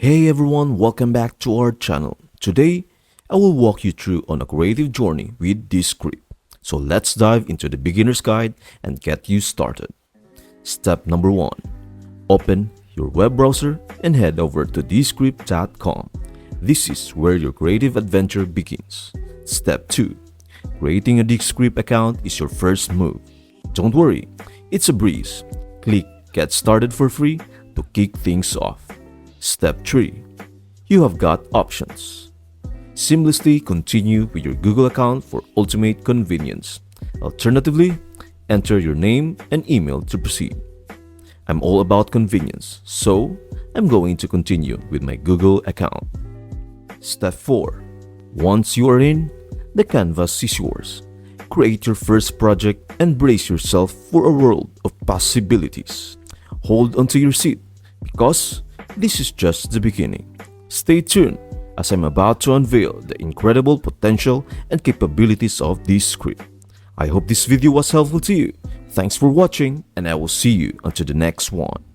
Hey everyone, welcome back to our channel. Today, I will walk you through on a creative journey with Descript. So let's dive into the beginner's guide and get you started. Step number 1. Open your web browser and head over to descript.com. This is where your creative adventure begins. Step 2. Creating a Descript account is your first move. Don't worry, it's a breeze. Click Get Started for free to kick things off. Step 3. You have got options. Seamlessly continue with your Google account for ultimate convenience. Alternatively, enter your name and email to proceed. I'm all about convenience, so I'm going to continue with my Google account. Step 4. Once you are in, the canvas is yours. Create your first project and brace yourself for a world of possibilities. Hold onto your seat because this is just the beginning. Stay tuned as I'm about to unveil the incredible potential and capabilities of Descript. I hope this video was helpful to you. Thanks for watching and I will see you until the next one.